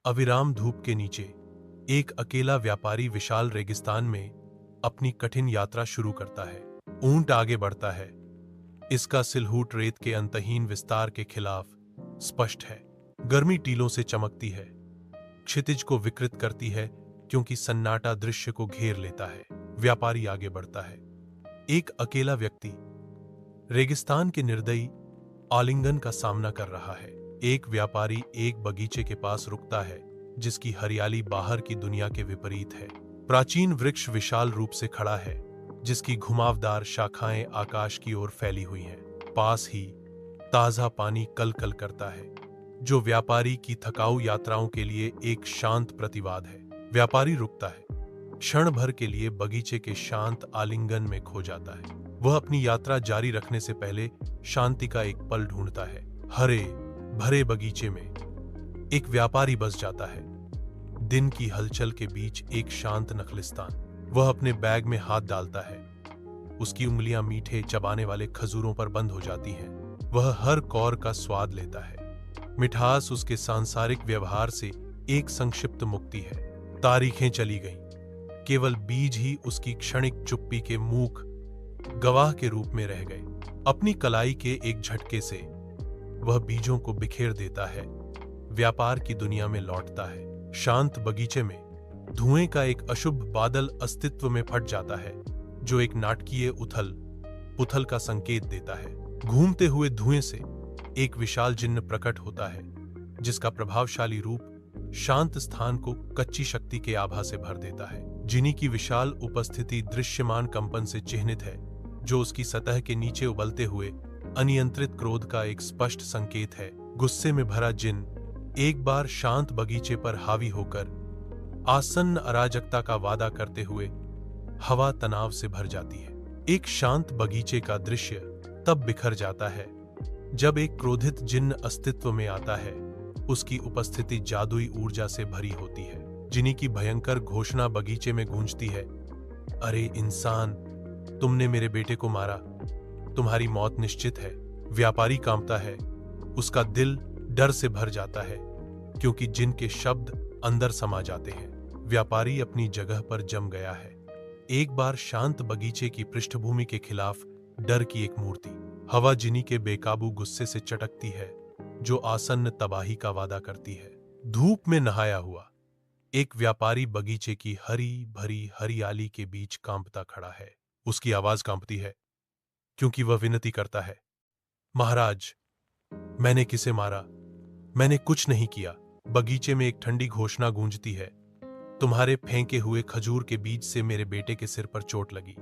अविराम धूप के नीचे एक अकेला व्यापारी विशाल रेगिस्तान में अपनी कठिन यात्रा शुरू करता है। ऊंट आगे बढ़ता है, इसका सिलहूट रेत के अंतहीन विस्तार के खिलाफ स्पष्ट है। गर्मी टीलों से चमकती है, क्षितिज को विकृत करती है क्योंकि सन्नाटा दृश्य को घेर लेता है। व्यापारी आगे बढ़ता है, एक अकेला व्यक्ति रेगिस्तान के निर्दयी आलिंगन का सामना कर रहा है। एक व्यापारी एक बगीचे के पास रुकता है जिसकी हरियाली बाहर की दुनिया के विपरीत है। प्राचीन वृक्ष विशाल रूप से खड़ा है जिसकी घुमावदार शाखाएं आकाश की ओर फैली हुई हैं। पास ही ताजा पानी कल कल करता है जो व्यापारी की थकाऊ यात्राओं के लिए एक शांत प्रतिवाद है। व्यापारी रुकता है, क्षण भर के लिए बगीचे के शांत आलिंगन में खो जाता है। वह अपनी यात्रा जारी रखने से पहले शांति का एक पल ढूंढता है। हरे भरे बगीचे में एक व्यापारी बस जाता है, दिन की हलचल के बीच एक शांत नखलिस्तान। वह अपने बैग में हाथ डालता है, उसकी उंगलियां मीठे चबाने वाले खजूरों पर बंद हो जाती हैं। वह हर कौर का स्वाद लेता है। मिठास उसके सांसारिक व्यवहार से एक संक्षिप्त मुक्ति है। तारीखें चली गईं, केवल बीज ही उसकी क्षणिक चुप्पी के मूक गवाह के रूप में रह गए। अपनी कलाई के एक झटके से वह बीजों को बिखेर देता है, व्यापार की दुनिया में लौटता है। शांत बगीचे में धुएं का एक अशुभ बादल अस्तित्व में फट जाता है जो एक नाटकीय उथल पुथल का संकेत देता है। घूमते हुए धुएं से एक विशाल जिन्न प्रकट होता है जिसका प्रभावशाली रूप शांत स्थान को कच्ची शक्ति के आभा से भर देता है। जिनी की विशाल उपस्थिति दृश्यमान कंपन से चिह्नित है जो उसकी सतह के नीचे उबलते हुए अनियंत्रित क्रोध का एक स्पष्ट संकेत है। गुस्से में भरा जिन्न एक बार शांत बगीचे पर हावी होकर आसन्न अराजकता का वादा करते हुए हवा तनाव से भर जाती है। एक शांत बगीचे का दृश्य तब बिखर जाता है जब एक क्रोधित जिन्न अस्तित्व में आता है। उसकी उपस्थिति जादुई ऊर्जा से भरी होती है। जिनी की भयंकर घोषणा बगीचे में गूंजती है, अरे इंसान, तुमने मेरे बेटे को मारा, तुम्हारी मौत निश्चित है। व्यापारी कांपता है, उसका दिल डर से भर जाता है क्योंकि जिन के शब्द अंदर समा जाते हैं। व्यापारी अपनी जगह पर जम गया है, एक बार शांत बगीचे की पृष्ठभूमि के खिलाफ डर की एक मूर्ति। हवा जिनी के बेकाबू गुस्से से चटकती है जो आसन्न तबाही का वादा करती है। धूप में नहाया हुआ एक व्यापारी बगीचे की हरी भरी हरियाली के बीच कांपता खड़ा है। उसकी आवाज कांपती है क्योंकि वह विनती करता है, महाराज, मैंने किसे मारा? मैंने कुछ नहीं किया। बगीचे में एक ठंडी घोषणा गूंजती है, तुम्हारे फेंके हुए खजूर के बीज से मेरे बेटे के सिर पर चोट लगी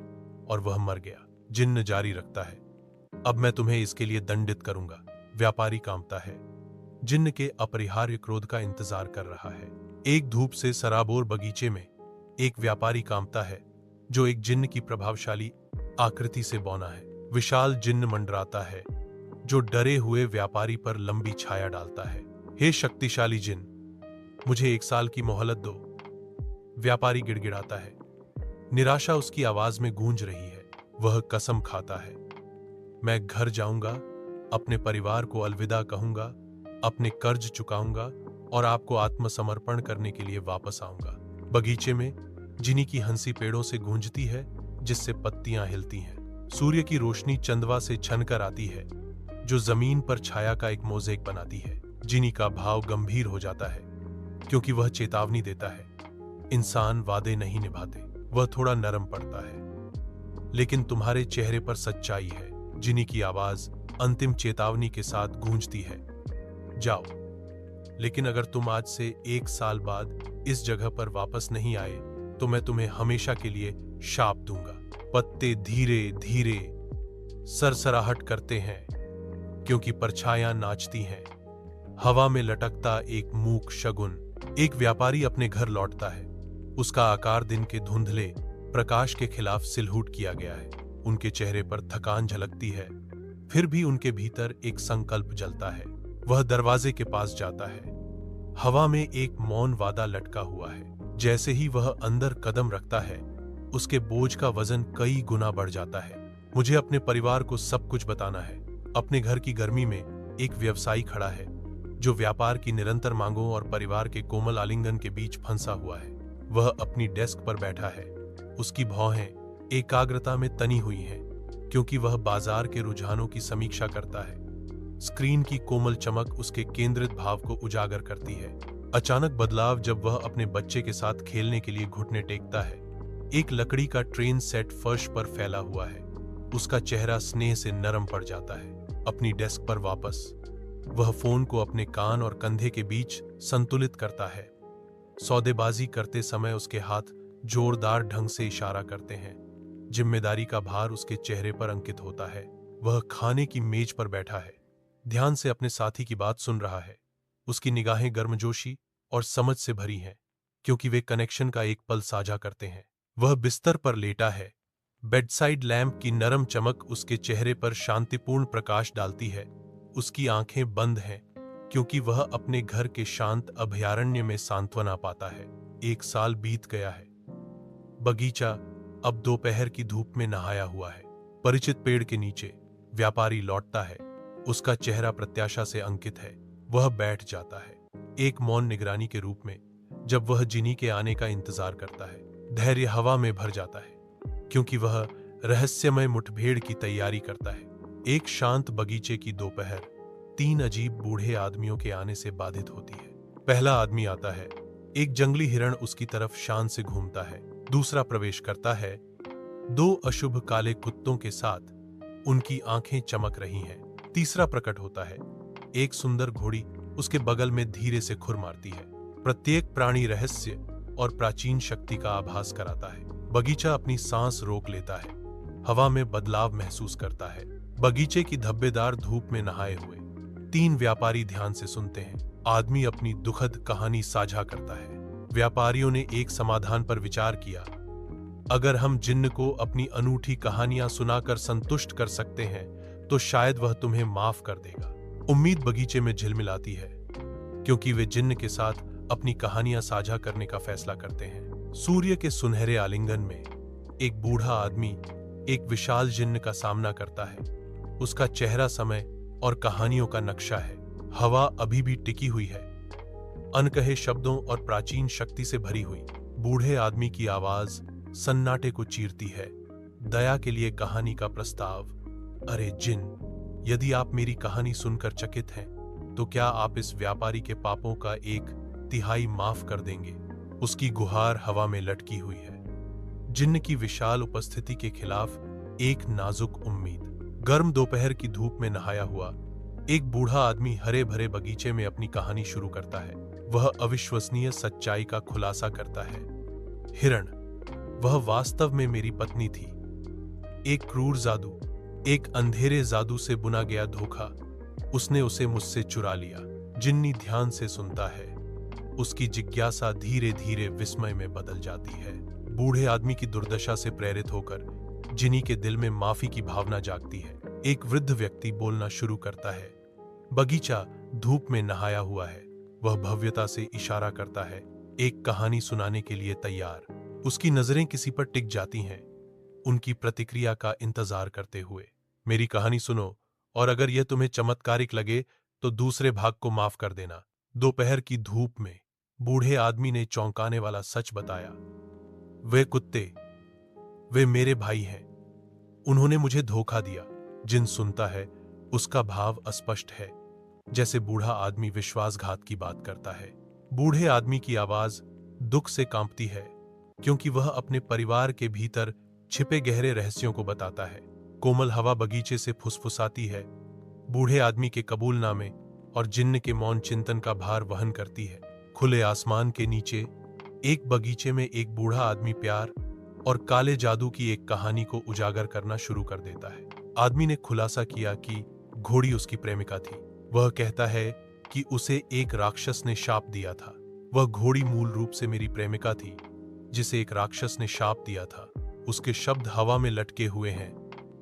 और वह मर गया। जिन्न जारी रखता है, अब मैं तुम्हें इसके लिए दंडित करूंगा। व्यापारी कांपता है, जिन्न के अपरिहार्य क्रोध का इंतजार कर रहा है। एक धूप से सराबोर बगीचे में एक व्यापारी कांपता है जो एक जिन्न की प्रभावशाली आकृति से बौना है। विशाल जिन्न मंडराता है जो डरे हुए व्यापारी पर लंबी छाया डालता है। हे शक्तिशाली जिन्न, मुझे 1 साल की मोहलत दो। व्यापारी गिड़गिड़ाता है, निराशा उसकी आवाज में गूंज रही है। वह कसम खाता है, मैं घर जाऊंगा, अपने परिवार को अलविदा कहूंगा, अपने कर्ज चुकाऊंगा और आपको आत्मसमर्पण करने के लिए वापस आऊंगा। बगीचे में जिनी की हंसी पेड़ों से गूंजती है जिससे पत्तियां हिलती हैं। सूर्य की रोशनी चंदवा से छनकर आती है जो जमीन पर छाया का एक मोज़ेक बनाती है। जिनी का भाव गंभीर हो जाता है क्योंकि वह चेतावनी देता है, इंसान वादे नहीं निभाते। वह थोड़ा नरम पड़ता है, लेकिन तुम्हारे चेहरे पर सच्चाई है। जिनी की आवाज अंतिम चेतावनी के साथ गूंजती है, जाओ, लेकिन अगर तुम आज से 1 साल बाद इस जगह पर वापस नहीं आए तो मैं तुम्हें हमेशा के लिए शाप दूंगा। पत्ते धीरे धीरे सरसराहट करते हैं क्योंकि परछायां नाचती हैं। हवा में लटकता एक मूक शगुन। एक व्यापारी अपने घर लौटता है, उसका आकार दिन के धुंधले प्रकाश के खिलाफ सिलहूट किया गया है। उनके चेहरे पर थकान झलकती है, फिर भी उनके भीतर एक संकल्प जलता है। वह दरवाजे के पास जाता है, हवा में एक मौन वादा लटका हुआ है। जैसे ही वह अंदर कदम रखता है, उसके बोझ का वजन कई गुना बढ़ जाता है। मुझे अपने परिवार को सब कुछ बताना है। अपने घर की गर्मी में एक व्यवसायी खड़ा है, जो व्यापार की निरंतर मांगों और परिवार के कोमल आलिंगन के बीच फंसा हुआ है। वह अपनी डेस्क पर बैठा है। उसकी भौहें एकाग्रता में तनी हुई हैं, क्योंकि वह बाजार के रुझानों की समीक्षा करता है। स्क्रीन की कोमल चमक उसके केंद्रित भाव को उजागर करती है। अचानक बदलाव जब वह अपने बच्चे के साथ खेलने के लिए घुटने टेकता है। एक लकड़ी का ट्रेन सेट फर्श पर फैला हुआ है। उसका चेहरा स्नेह से नरम पड़ जाता है। अपनी डेस्क पर वापस वह फोन को अपने कान और कंधे के बीच संतुलित करता है। सौदेबाजी करते समय उसके हाथ जोरदार ढंग से इशारा करते हैं। जिम्मेदारी का भार उसके चेहरे पर अंकित होता है। वह खाने की मेज पर बैठा है, ध्यान से अपने साथी की बात सुन रहा है। उसकी निगाहें गर्मजोशी और समझ से भरी हैं, क्योंकि वे कनेक्शन का एक पल साझा करते हैं। वह बिस्तर पर लेटा है। बेडसाइड लैंप की नरम चमक उसके चेहरे पर शांतिपूर्ण प्रकाश डालती है। उसकी आंखें बंद हैं, क्योंकि वह अपने घर के शांत अभयारण्य में सांत्वना पाता है। 1 साल बीत गया है। बगीचा अब दोपहर की धूप में नहाया हुआ है। परिचित पेड़ के नीचे व्यापारी लौटता है। उसका चेहरा प्रत्याशा से अंकित है। वह बैठ जाता है, एक मौन निगरानी के रूप में, जब वह जिनी के आने का इंतजार करता है। धैर्य हवा में भर जाता है, क्योंकि वह रहस्यमय मुठभेड़ की तैयारी करता है। एक शांत बगीचे की दोपहर 3 अजीब बूढ़े आदमियों के आने से बाधित होती है। पहला आदमी आता है। एक जंगली हिरण उसकी तरफ शान से घूमता है। दूसरा प्रवेश करता है, 2 अशुभ काले कुत्तों के साथ। उनकी आंखें चमक रही हैं। तीसरा प्रकट होता है। एक सुंदर घोड़ी उसके बगल में धीरे से खुर मारती है। प्रत्येक प्राणी रहस्य और प्राचीन शक्ति का आभास कराता है। बगीचा अपनी सांस रोक लेता है, हवा में बदलाव महसूस करता है। बगीचे की धब्बेदार धूप में नहाए हुए 3 व्यापारी ध्यान से सुनते हैं। आदमी अपनी दुखद कहानी साझा करता है। व्यापारियों ने एक समाधान पर विचार किया। अगर हम जिन्न को अपनी अनूठी कहानियां सुनाकर संतुष्ट कर सकते हैं, तो शायद वह तुम्हें माफ कर देगा। उम्मीद बगीचे में झिलमिलाती है, क्योंकि वे जिन्न के साथ अपनी कहानियां साझा करने का फैसला करते हैं। सूर्य के सुनहरे आलिंगन में एक बूढ़ा आदमी एक विशाल जिन्न का सामना करता है। उसका चेहरा समय और कहानियों का नक्शा है। हवा अभी भी टिकी हुई है, अनकहे शब्दों और प्राचीन शक्ति से भरी हुई। बूढ़े आदमी की आवाज सन्नाटे को चीरती है। दया के लिए कहानी का प्रस्ताव। अरे जिन, यदि आप मेरी कहानी सुनकर चकित हैं, तो क्या आप इस व्यापारी के पापों का 1/3 माफ कर देंगे? उसकी गुहार हवा में लटकी हुई है। जिन्न की विशाल उपस्थिति के खिलाफ एक नाजुक उम्मीद। गर्म दोपहर की धूप में नहाया हुआ एक बूढ़ा आदमी हरे भरे बगीचे में अपनी कहानी शुरू करता है। वह अविश्वसनीय सच्चाई का खुलासा करता है। हिरण, वह वास्तव में मेरी पत्नी थी। एक क्रूर जादू, एक अंधेरे जादू से बुना गया धोखा, उसने उसे मुझसे चुरा लिया। जिन्नी ध्यान से सुनता है। उसकी जिज्ञासा धीरे धीरे विस्मय में बदल जाती है। बूढ़े आदमी की दुर्दशा से प्रेरित होकर जिनी के दिल में माफी की भावना जागती है। एक वृद्ध व्यक्ति बोलना शुरू करता है। बगीचा धूप में नहाया हुआ है। वह भव्यता से इशारा करता है, एक कहानी सुनाने के लिए तैयार। उसकी नजरें किसी पर टिक जाती हैं, उनकी प्रतिक्रिया का इंतजार करते हुए। मेरी कहानी सुनो, और अगर यह तुम्हें चमत्कारिक लगे तो दूसरे भाग को माफ कर देना। दोपहर की धूप में बूढ़े आदमी ने चौंकाने वाला सच बताया। वे कुत्ते, वे मेरे भाई हैं। उन्होंने मुझे धोखा दिया। जिन सुनता है, उसका भाव अस्पष्ट है, जैसे बूढ़ा आदमी विश्वासघात की बात करता है। बूढ़े आदमी की आवाज दुख से कांपती है, क्योंकि वह अपने परिवार के भीतर छिपे गहरे रहस्यों को बताता है। कोमल हवा बगीचे से फुसफुसाती है, बूढ़े आदमी के कबूलनामे और जिन्न के मौन चिंतन का भार वहन करती है। खुले आसमान के नीचे एक बगीचे में एक बूढ़ा आदमी प्यार और काले जादू की एक कहानी को उजागर करना शुरू कर देता है। आदमी ने खुलासा किया कि घोड़ी उसकी प्रेमिका थी। वह कहता है कि उसे एक राक्षस ने शाप दिया था। वह घोड़ी मूल रूप से मेरी प्रेमिका थी, जिसे एक राक्षस ने शाप दिया था। उसके शब्द हवा में लटके हुए हैं,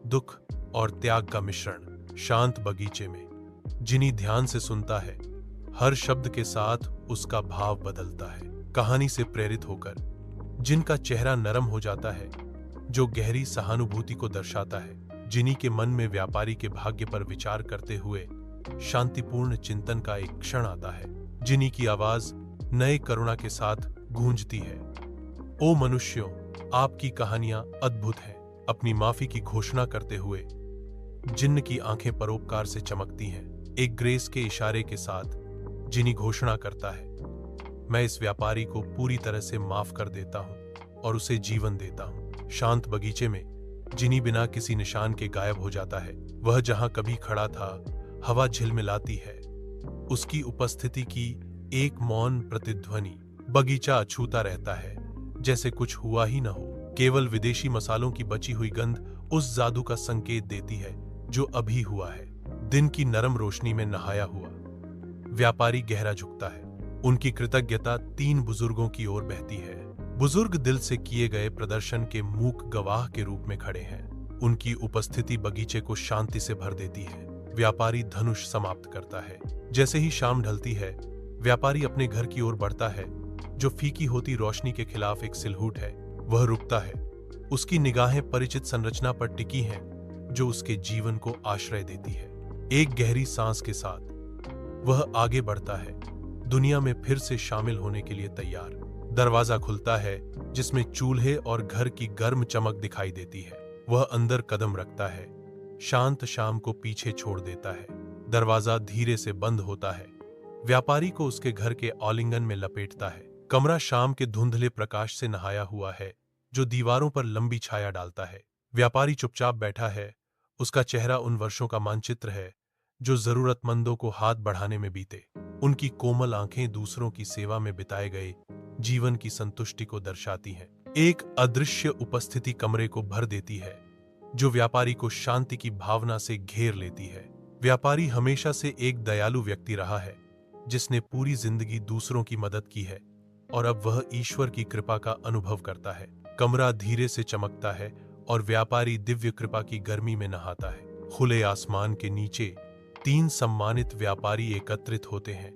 दुख और त्याग का मिश्रण। शांत बगीचे में जिनी ध्यान से सुनता है। हर शब्द के साथ उसका भाव बदलता है। कहानी से प्रेरित होकर जिनका चेहरा नरम हो जाता है, जो गहरी सहानुभूति को दर्शाता है। जिनी के मन में व्यापारी के भाग्य पर विचार करते हुए शांतिपूर्ण चिंतन का एक क्षण आता है। जिनी की आवाज नए करुणा के साथ गूंजती है। ओ मनुष्यों, आपकी कहानियां अद्भुत हैं। अपनी माफी की घोषणा करते हुए जिन्न की आंखें परोपकार से चमकती हैं। एक ग्रेस के इशारे के साथ जिनी घोषणा करता है, मैं इस व्यापारी को पूरी तरह से माफ कर देता हूं और उसे जीवन देता हूं। शांत बगीचे में जिनी बिना किसी निशान के गायब हो जाता है। वह जहां कभी खड़ा था, हवा झिलमिलाती है। उसकी उपस्थिति की एक मौन प्रतिध्वनि बगीचा अछूता रहता है, जैसे कुछ हुआ ही न हो। केवल विदेशी मसालों की बची हुई गंध उस जादू का संकेत देती है जो अभी हुआ है। दिन की नरम रोशनी में नहाया हुआ व्यापारी गहरा झुकता है। उनकी कृतज्ञता 3 बुजुर्गों की ओर बहती है। बुजुर्ग दिल से किए गए प्रदर्शन के मूक गवाह के रूप में खड़े हैं। उनकी उपस्थिति बगीचे को शांति से भर देती है। व्यापारी धनुष समाप्त करता है। जैसे ही शाम ढलती है, व्यापारी अपने घर की ओर बढ़ता है, जो फीकी होती रोशनी के खिलाफ एक सिलहूट है। वह रुकता है। उसकी निगाहें परिचित संरचना पर टिकी हैं, जो उसके जीवन को आश्रय देती है। एक गहरी सांस के साथ वह आगे बढ़ता है, दुनिया में फिर से शामिल होने के लिए तैयार। दरवाजा खुलता है, जिसमें चूल्हे और घर की गर्म चमक दिखाई देती है। वह अंदर कदम रखता है, शांत शाम को पीछे छोड़ देता है। दरवाजा धीरे से बंद होता है। व्यापारी को उसके घर के आलिंगन में लपेटता है। कमरा शाम के धुंधले प्रकाश से नहाया हुआ है, जो दीवारों पर लंबी छाया डालता है। व्यापारी चुपचाप बैठा है। उसका चेहरा उन वर्षों का मानचित्र है जो जरूरतमंदों को हाथ बढ़ाने में बीते। उनकी कोमल आंखें दूसरों की सेवा में बिताए गए जीवन की संतुष्टि को दर्शाती हैं। एक अदृश्य उपस्थिति कमरे को भर देती है, जो व्यापारी को शांति की भावना से घेर लेती है। व्यापारी हमेशा से एक दयालु व्यक्ति रहा है, जिसने पूरी जिंदगी दूसरों की मदद की है, और अब वह ईश्वर की कृपा का अनुभव करता है। कमरा धीरे से चमकता है और व्यापारी दिव्य कृपा की गर्मी में नहाता है। खुले आसमान के नीचे 3 सम्मानित व्यापारी एकत्रित होते हैं,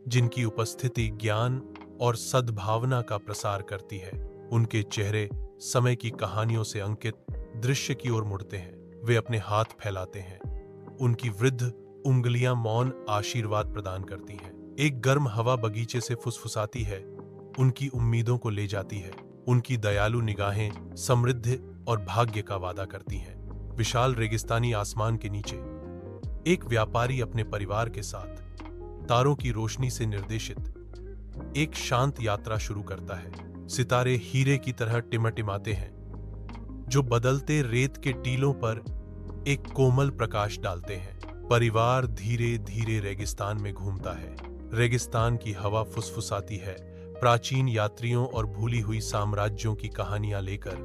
जिनकी उपस्थिति ज्ञान और सद्भावना का प्रसार करती है। उनके चेहरे समय की कहानियों से अंकित दृश्य की ओर मुड़ते हैं। वे अपने हाथ फैलाते हैं। उनकी वृद्ध उंगलियां मौन आशीर्वाद प्रदान करती हैं। एक गर्म हवा बगीचे से फुसफुसाती है, उनकी उम्मीदों को ले जाती है। उनकी दयालु निगाहें समृद्धि और भाग्य का वादा करती हैं। विशाल रेगिस्तानी आसमान के नीचे एक व्यापारी अपने परिवार के साथ तारों की रोशनी से निर्देशित एक शांत यात्रा शुरू करता है। सितारे हीरे की तरह टिमटिमाते हैं, जो बदलते रेत के टीलों पर एक कोमल प्रकाश डालते हैं। परिवार धीरे धीरे रेगिस्तान में घूमता है। रेगिस्तान की हवा फुसफुसाती है, प्राचीन यात्रियों और भूली हुई साम्राज्यों की कहानियां लेकर।